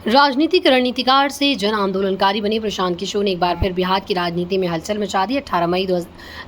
राजनीतिक रणनीतिकार से जन आंदोलनकारी बने प्रशांत किशोर ने एक बार फिर बिहार की राजनीति में हलचल मचा दी। 18 मई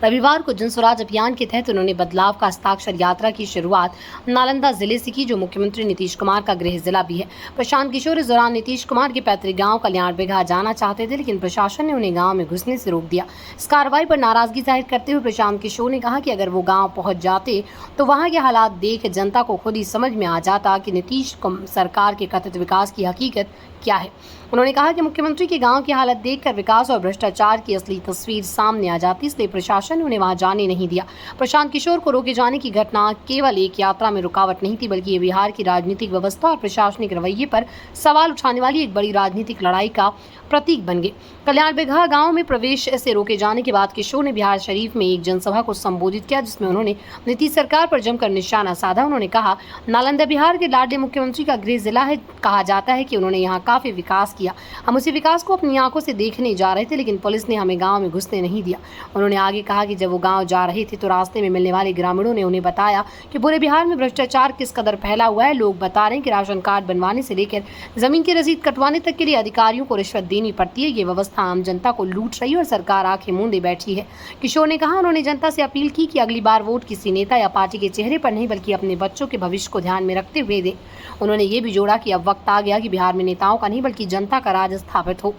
रविवार को जन स्वराज अभियान के तहत उन्होंने बदलाव का हस्ताक्षर यात्रा की शुरुआत नालंदा जिले से की, जो मुख्यमंत्री नीतीश कुमार का गृह जिला भी है। प्रशांत किशोर इस दौरान नीतीश कुमार के पैतृक गांव कल्याण बिघा जाना चाहते थे, लेकिन प्रशासन ने उन्हें गाँव में घुसने से रोक दिया। इस कार्रवाई पर नाराजगी जाहिर करते हुए प्रशांत किशोर ने कहा कि अगर वो गाँव पहुंच जाते तो वहाँ के हालात देख जनता को खुद ही समझ में आ जाता कि नीतीश सरकार के कथित विकास की हकीकत क्या है। उन्होंने कहा कि मुख्यमंत्री के गांव की हालत देखकर विकास और भ्रष्टाचार की असली तस्वीर सामने आ जाती, इसलिए प्रशासन ने उन्हें वहां जाने नहीं दिया। प्रशांत किशोर को रोके जाने की घटना केवल एक यात्रा में रुकावट नहीं थी, बल्कि ये बिहार की राजनीतिक व्यवस्था और प्रशासनिक रवैये पर सवाल उठाने वाली एक बड़ी राजनीतिक लड़ाई का प्रतीक बन गए। कल्याण बिघा गांव में प्रवेश से रोके जाने के बाद किशोर ने बिहार शरीफ में एक जनसभा को संबोधित किया, जिसमें उन्होंने नीतीश सरकार पर जमकर निशाना साधा। उन्होंने कहा, नालंदा बिहार के लाडले मुख्यमंत्री का गृह जिला है। कहा जाता है कि उन्होंने यहाँ काफी विकास किया। हम उसी विकास को अपनी आंखों से देखने जा रहे थे, लेकिन पुलिस ने हमें गांव में घुसने नहीं दिया। उन्होंने आगे कहा कि जब वो गांव जा रहे थे तो रास्ते में मिलने वाले ग्रामीणों ने उन्हें बताया कि पूरे बिहार में भ्रष्टाचार किस कदर फैला हुआ है। लोग बता रहे हैं कि राशन कार्ड बनवाने से लेकर जमीन की रसीद कटवाने तक के लिए अधिकारियों को रिश्वत देनी पड़ती है। ये व्यवस्था आम जनता को लूट रही है और सरकार आंखें मूंदे बैठी है। किशोर ने कहा, उन्होंने जनता से अपील की कि अगली बार वोट किसी नेता या पार्टी के चेहरे पर नहीं, बल्कि अपने बच्चों के भविष्य को ध्यान में रखते हुए दे। उन्होंने ये भी जोड़ा कि अब वक्त आ गया कि बिहार में नेताओं का नहीं, बल्कि जनता का राज स्थापित हो।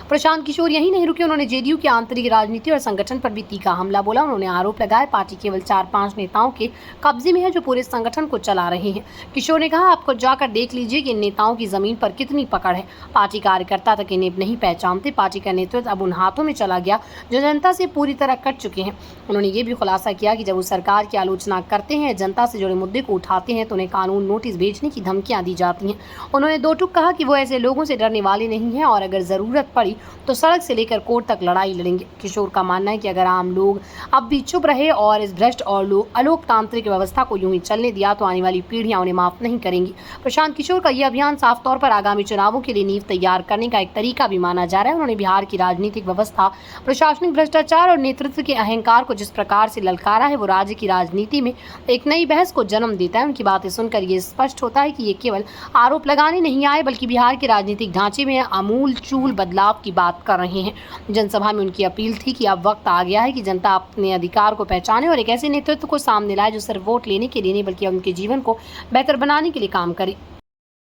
प्रशांत किशोर यही नहीं रुके, उन्होंने जेडीयू की आंतरिक राजनीति और संगठन पर भी तीखा हमला बोला। उन्होंने आरोप लगाया, पार्टी केवल 4-5 नेताओं के कब्जे में है जो पूरे संगठन को चला रहे हैं। किशोर ने कहा, आपको जाकर देख लीजिए कि इन नेताओं की जमीन पर कितनी पकड़ है। पार्टी कार्यकर्ता तक इन्हें नहीं पहचानते। पार्टी का नेतृत्व अब उन हाथों में चला गया जो जनता से पूरी तरह कट चुके हैं। उन्होंने ये भी खुलासा किया कि जब वो सरकार की आलोचना करते हैं, जनता से जुड़े मुद्दे को उठाते हैं, तो उन्हें कानून नोटिस भेजने की धमकियां दी जाती हैं। उन्होंने दो टूक कहा कि वो ऐसे लोगों से डरने वाले नहीं हैं और अगर जरूरत पड़ी तो सड़क से लेकर कोर्ट तक लड़ाई लड़ेंगे। किशोर का मानना है कि अगर आम लोग अब भी चुप रहे और इस भ्रष्ट और अलोकतांत्रिक व्यवस्था को यूं ही चलने दिया तो आने वाली पीढ़ियां उन्हें माफ नहीं करेंगी। प्रशांत किशोर का यह अभियान साफ तौर पर आगामी चुनावों के लिए नींव तैयार करने का एक तरीका भी माना जा रहा है। उन्होंने बिहार की राजनीतिक व्यवस्था, प्रशासनिक भ्रष्टाचार और नेतृत्व के अहंकार को जिस प्रकार से ललकारा है, वो राज्य की राजनीति में एक नई बहस को जन्म देता है। उनकी बातें सुनकर ये स्पष्ट होता है कि ये केवल आरोप लगाने नहीं आए, बल्कि बिहार के राजनीतिक ढांचे में आमूल चूल बदलाव की बात कर रहे हैं। जनसभा में उनकी अपील थी कि अब वक्त आ गया है कि जनता अपने अधिकार को पहचाने और एक ऐसे नेतृत्व को सामने लाए जो सिर्फ वोट लेने के लिए नहीं, बल्कि उनके जीवन को बेहतर बनाने के लिए काम करे।